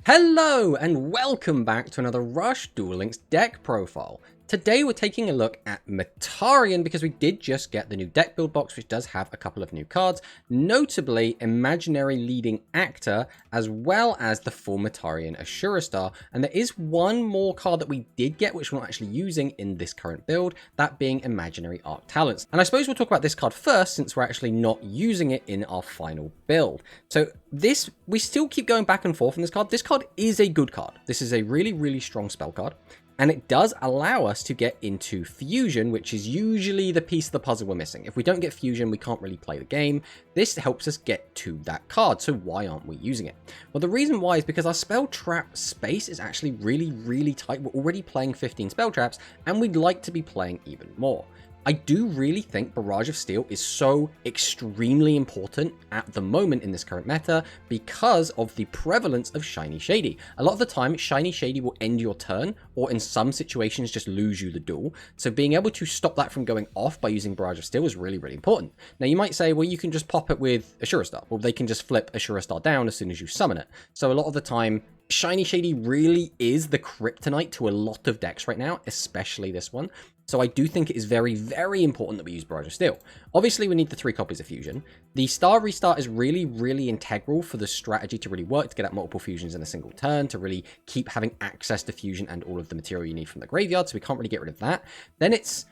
Hello and welcome back to another Rush Duel Links deck profile. Today we're taking a look at Metarion because we did just get the new deck build box, which does have a couple of new cards, notably Imaginary Leading Actor as well as the full Metarion Assura Star. And there is one more card that we did get which we're not actually using in this current build, that being Imaginary Arc Talents. And I suppose we'll talk about this card first since we're actually not using it in our final build. So this, we still keep going back and forth on this card. This card is a good card. This is a really strong spell card. And it does allow us to get into Fusion, which is usually the piece of the puzzle we're missing. If we don't get Fusion, we can't really play the game. This helps us get to that card, so why aren't we using it? Well, the reason why is because our spell trap space is actually really tight. We're already playing 15 spell traps, and we'd like to be playing even more. I do really think Barrage of Steel is so extremely important at the moment in this current meta because of the prevalence of Shiny Shady. A lot of the time, Shiny Shady will end your turn, or in some situations just lose you the duel. So being able to stop that from going off by using Barrage of Steel is really important. Now you might say, well, you can just pop it with Assura Star, or they can just flip Assura Star down as soon as you summon it. So a lot of the time, Shiny Shady really is the kryptonite to a lot of decks right now, especially this one. So I do think it is very important that we use Barrage of Steel. Obviously, we need the 3 copies of Fusion. The Star Restart is really integral for the strategy to really work, to get out multiple Fusions in a single turn, to really keep having access to Fusion and all of the material you need from the graveyard, so we can't really get rid of that. Then it's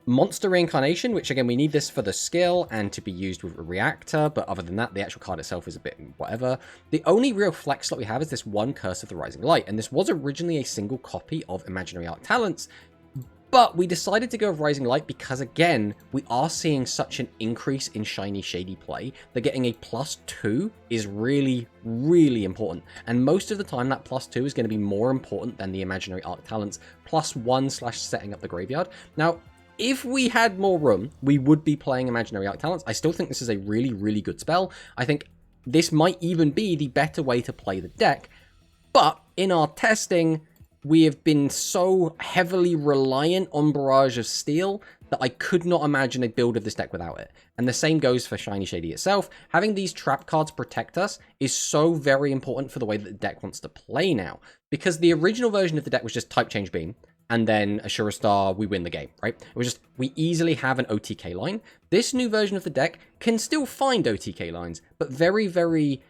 Monster Reincarnation, which again, we need this for the skill and to be used with a reactor, but other than that, the actual card itself is a bit whatever. The only real flex slot we have is this one Curse of the Rising Light, and this was originally a single copy of Imaginary Arc Talents, but we decided to go with Rising Light because, again, we are seeing such an increase in Shiny Shady play that getting a +2 is really important. And most of the time, that +2 is going to be more important than the Imaginary Arc Talents +1 / setting up the graveyard. Now, if we had more room, we would be playing Imaginary Arc Talents. I still think this is a really good spell. I think this might even be the better way to play the deck. But in our testing, we have been so heavily reliant on Barrage of Steel that I could not imagine a build of this deck without it. And the same goes for Shiny Shady itself. Having these trap cards protect us is so very important for the way that the deck wants to play now. Because the original version of the deck was just type change beam, and then Assura Star, we win the game, right? It was just, we easily have an OTK line. This new version of the deck can still find OTK lines, but very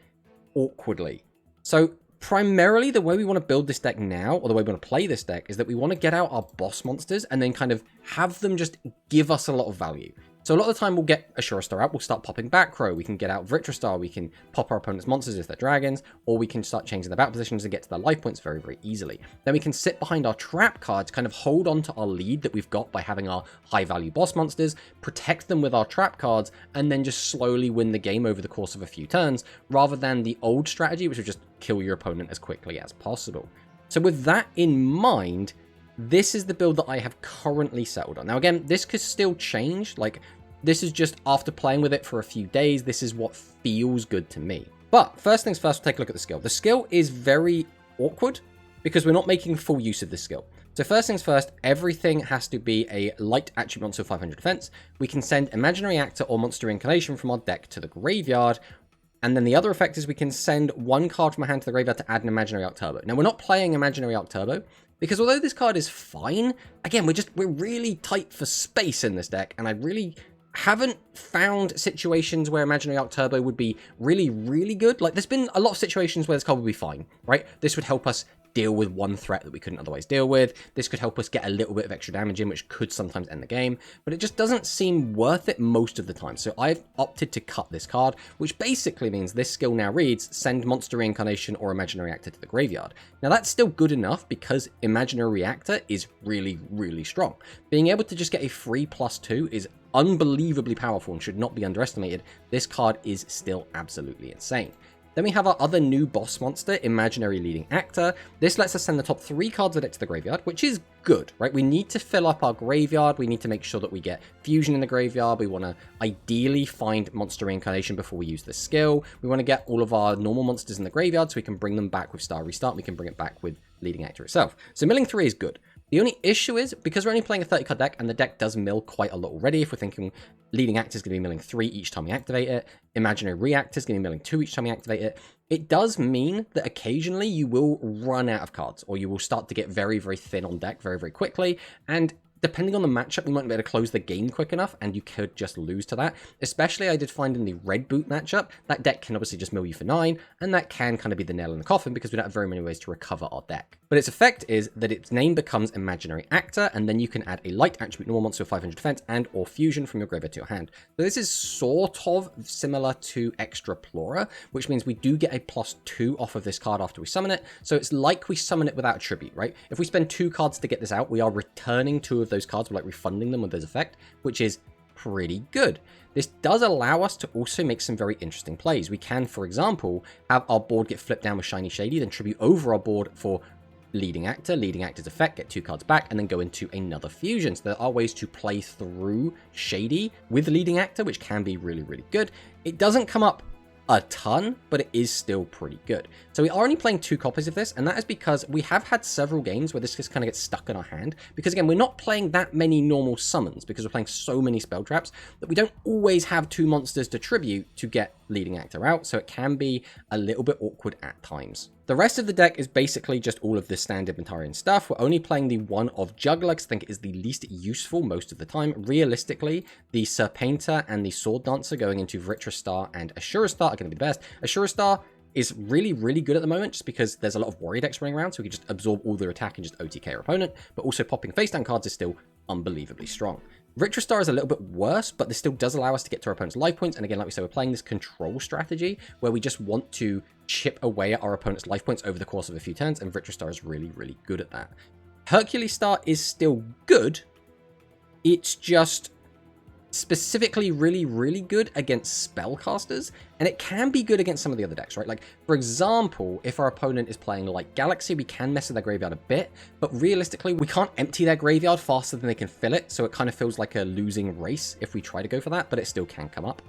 awkwardly. So primarily, the way we want to build this deck now, or the way we want to play this deck, is that we want to get out our boss monsters and then kind of have them just give us a lot of value. So a lot of the time, we'll get Assura Star out, we'll start popping back row, we can get out Vritra Star, we can pop our opponent's monsters if they're dragons, or we can start changing their battle positions and get to their life points very easily. Then we can sit behind our trap cards, kind of hold on to our lead that we've got by having our high value boss monsters, protect them with our trap cards, and then just slowly win the game over the course of a few turns, rather than the old strategy, which would just kill your opponent as quickly as possible. So with that in mind, this is the build that I have currently settled on. Now again, this could still change, like, this is just after playing with it for a few days, this is what feels good to me. But first things first, we'll take a look at the skill. The skill is very awkward because we're not making full use of this skill. So first things first, everything has to be a light attribute monster 500 defense. We can send Imaginary Actor or Monster Reincarnation from our deck to the graveyard. And then the other effect is we can send one card from our hand to the graveyard to add an Imaginary Arc Turbo. Now, we're not playing Imaginary Arc Turbo because although this card is fine, again, we're really tight for space in this deck, and I really haven't found situations where Imaginary Arc Turbo would be really good. Like, there's been a lot of situations where this card would be fine, right? This would help us deal with one threat that we couldn't otherwise deal with. This could help us get a little bit of extra damage in, which could sometimes end the game, but it just doesn't seem worth it most of the time. So I've opted to cut this card, which basically means this skill now reads, send Monster Reincarnation or Imaginary Actor to the graveyard. Now that's still good enough because Imaginary Reactor is really strong. Being able to just get a free +2 is unbelievably powerful and should not be underestimated. This card is still absolutely insane. Then we have our other new boss monster, Imaginary Leading Actor. This lets us send the top 3 cards of the deck to the graveyard, which is good, right? We need to fill up our graveyard. We need to make sure that we get Fusion in the graveyard. We want to ideally find Monster Reincarnation before we use the skill. We want to get all of our normal monsters in the graveyard so we can bring them back with Star Restart. We can bring it back with Leading Actor itself. So milling 3 is good. The only issue is, because we're only playing a 30 card deck, and the deck does mill quite a lot already, if we're thinking leading actor is going to be milling 3 each time we activate it, imaginary reactor is going to be milling 2 each time we activate it, it does mean that occasionally you will run out of cards, or you will start to get very, very thin on deck very, very quickly, and depending on the matchup, you might be able to close the game quick enough, and you could just lose to that. Especially, I did find in the red boot matchup, that deck can obviously just mill you for 9, and that can kind of be the nail in the coffin, because we don't have very many ways to recover our deck. But its effect is that its name becomes Imaginary Actor, and then you can add a light attribute normal monster with 500 defense and or fusion from your graveyard to your hand. So this is sort of similar to Extraplorer, which means we do get a +2 off of this card after we summon it. So it's like we summon it without a tribute, right? If we spend 2 cards to get this out, we are returning 2 of those cards, we're like refunding them with this effect, which is pretty good. This does allow us to also make some very interesting plays. We can, for example, have our board get flipped down with Shiny Shady, then tribute over our board for leading actor's effect, get 2 cards back, and then go into another fusion. So there are ways to play through Shady with leading actor, which can be really, really good. It doesn't come up a ton, but it is still pretty good. So we are only playing 2 copies of this, and that is because we have had several games where this just kind of gets stuck in our hand, because again, we're not playing that many normal summons, because we're playing so many spell traps that we don't always have 2 monsters to tribute to get leading actor out, so it can be a little bit awkward at times. The rest of the deck is basically just all of the standard Metarion stuff. We're only playing the one of Juggler, because I think it is the least useful most of the time. Realistically, the Serpainter and the Sword Dancer going into Star and Star are going to be the best. Star is really, really good at the moment, just because there's a lot of warrior decks running around, so we can just absorb all their attack and just OTK our opponent, but also popping face down cards is still unbelievably strong. Star is a little bit worse, but this still does allow us to get to our opponent's life points, and again, like we said, we're playing this control strategy, where we just want to chip away at our opponent's life points over the course of a few turns, and Star is really, really good at that. Hercules Star is still good, it's just specifically really, really good against spellcasters, and it can be good against some of the other decks, right? Like, for example, if our opponent is playing like Galaxy, we can mess with their graveyard a bit, but realistically, we can't empty their graveyard faster than they can fill it, so it kind of feels like a losing race if we try to go for that, but it still can come up.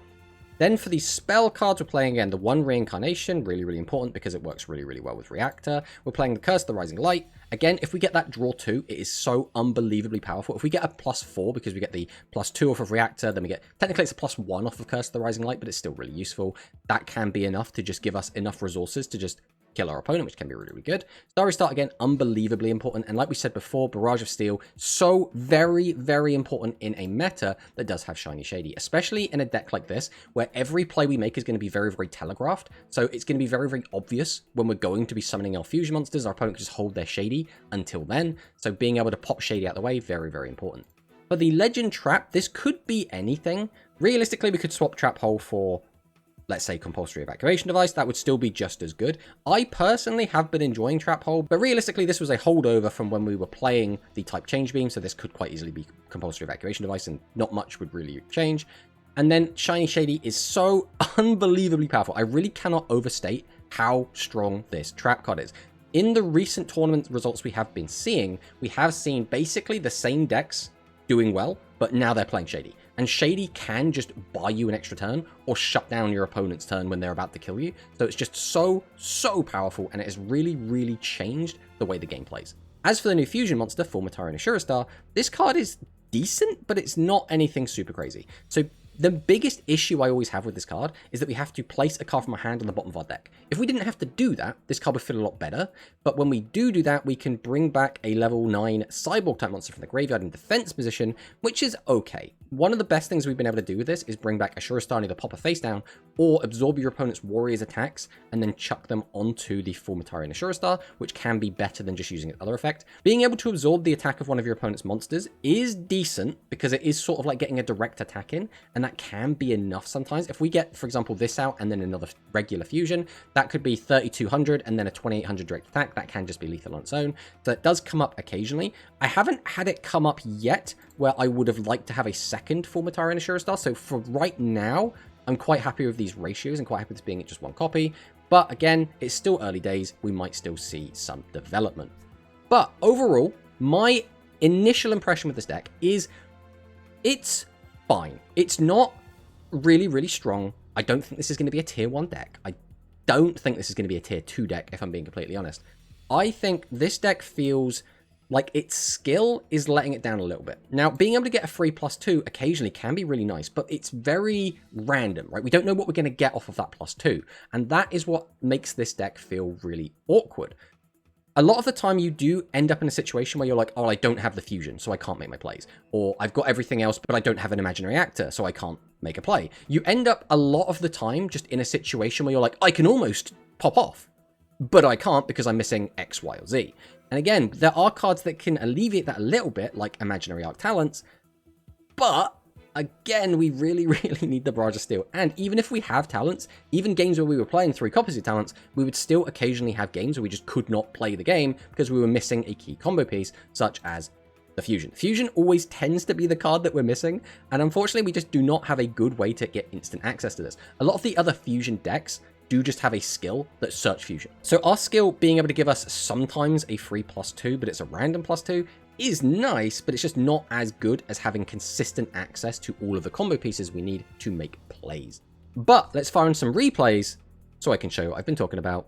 Then for the spell cards, we're playing again the 1 Reincarnation, really, really important because it works really, really well with Reactor. We're playing the Curse of the Rising Light. Again, if we get that draw 2, it is so unbelievably powerful. If we get a +4 because we get the +2 off of Reactor, then we get, technically it's a +1 off of Curse of the Rising Light, but it's still really useful. That can be enough to just give us enough resources to just kill our opponent, which can be really, really good. Starry Start, again, unbelievably important. And like we said before, Barrage of Steel, so very, very important in a meta that does have Shiny Shady, especially in a deck like this, where every play we make is going to be very, very telegraphed. So it's going to be very, very obvious when we're going to be summoning our fusion monsters. Our opponent can just hold their Shady until then. So being able to pop Shady out of the way, very, very important. For the Legend Trap, this could be anything. Realistically, we could swap Trap Hole for, let's say, Compulsory Evacuation Device. That would still be just as good. I personally have been enjoying Trap Hole, but realistically this was a holdover from when we were playing the type Change Beam, so this could quite easily be Compulsory Evacuation Device and not much would really change. And then Shiny Shady is so unbelievably powerful. I really cannot overstate how strong this trap card is. In the recent tournament results we have been seeing, we have seen basically the same decks doing well, but now they're playing Shady. And Shady can just buy you an extra turn or shut down your opponent's turn when they're about to kill you. So it's just so, so powerful, and it has really, really changed the way the game plays. As for the new fusion monster, for Metarion Star, this card is decent, but it's not anything super crazy. So the biggest issue I always have with this card is that we have to place a card from our hand on the bottom of our deck. If we didn't have to do that, this card would feel a lot better, but when we do that, we can bring back a level 9 Cyborg type monster from the graveyard in defense position, which is okay. One of the best things we've been able to do with this is bring back a Star and either pop a face down or absorb your opponent's warrior's attacks and then chuck them onto the full Metarion Star, which can be better than just using its other effect. Being able to absorb the attack of one of your opponent's monsters is decent because it is sort of like getting a direct attack in, and that can be enough sometimes. If we get, for example, this out and then another regular fusion, that could be 3200 and then a 2800 direct attack. That can just be lethal on its own. So it does come up occasionally. I haven't had it come up yet where I would have liked to have a second full Metarion Star. So for right now, I'm quite happy with these ratios and quite happy with this being just one copy. But again, it's still early days. We might still see some development. But overall, my initial impression with this deck is it's fine. It's not really, really strong. I don't think this is going to be a tier 1 deck. I don't think this is going to be a tier 2 deck, if I'm being completely honest. I think this deck feels Like, its skill is letting it down a little bit. Now, being able to get a free +2 occasionally can be really nice, but it's very random, right? We don't know what we're going to get off of that +2, and that is what makes this deck feel really awkward. A lot of the time, you do end up in a situation where you're like, oh, I don't have the fusion, so I can't make my plays. Or I've got everything else, but I don't have an imaginary actor, so I can't make a play. You end up a lot of the time just in a situation where you're like, I can almost pop off, but I can't because I'm missing X, Y, or Z. And again, there are cards that can alleviate that a little bit, like Imaginary Arc Talents, but again, we really, really need the Barrage of Steel. And even if we have talents, even games where we were playing 3 copies of talents, we would still occasionally have games where we just could not play the game because we were missing a key combo piece, such as the Fusion. Fusion always tends to be the card that we're missing, and unfortunately, we just do not have a good way to get instant access to this. A lot of the other Fusion decks do just have a skill that's Search Fusion. So our skill being able to give us sometimes a free +2, but it's a random +2, is nice, but it's just not as good as having consistent access to all of the combo pieces we need to make plays. But let's fire in some replays so I can show you what I've been talking about.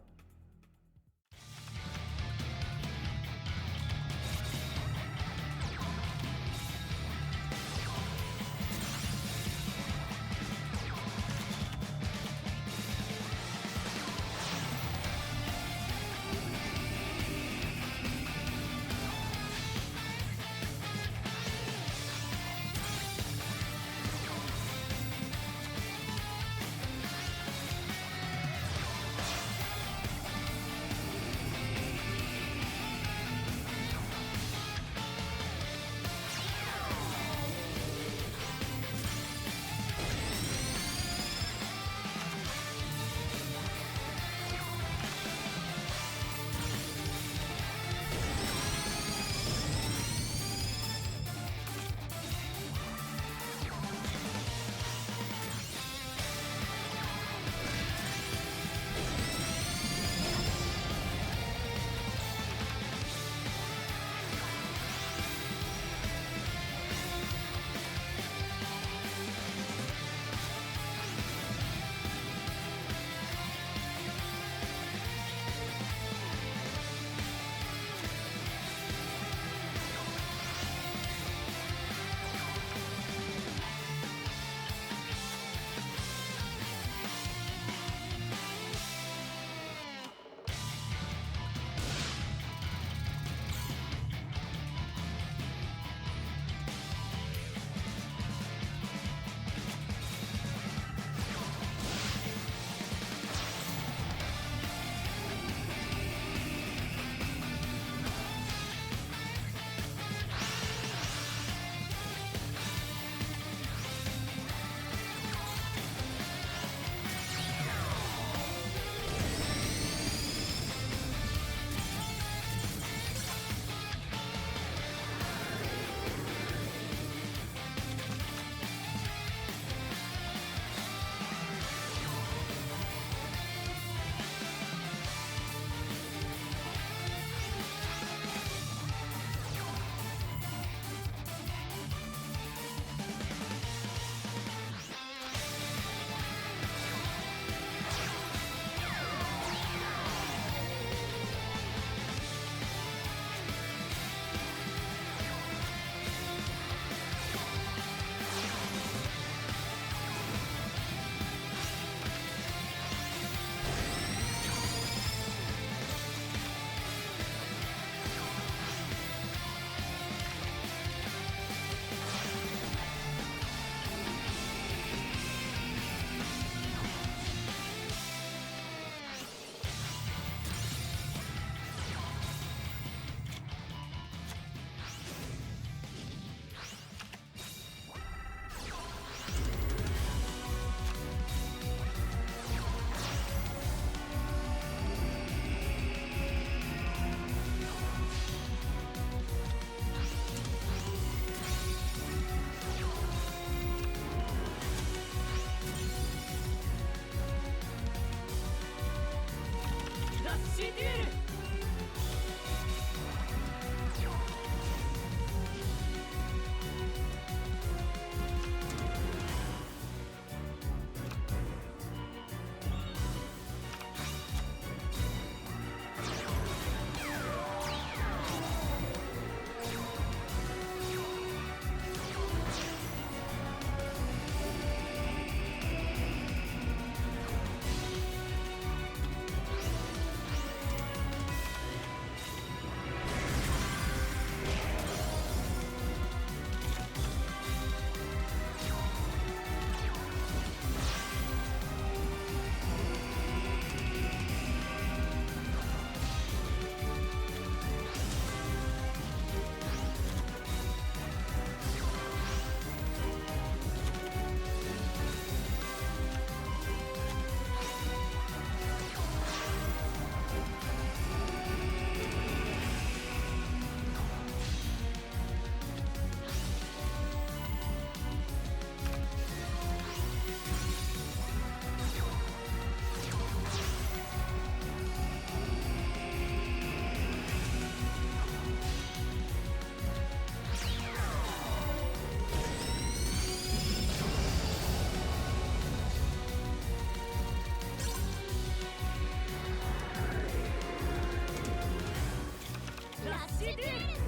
Yes, you did!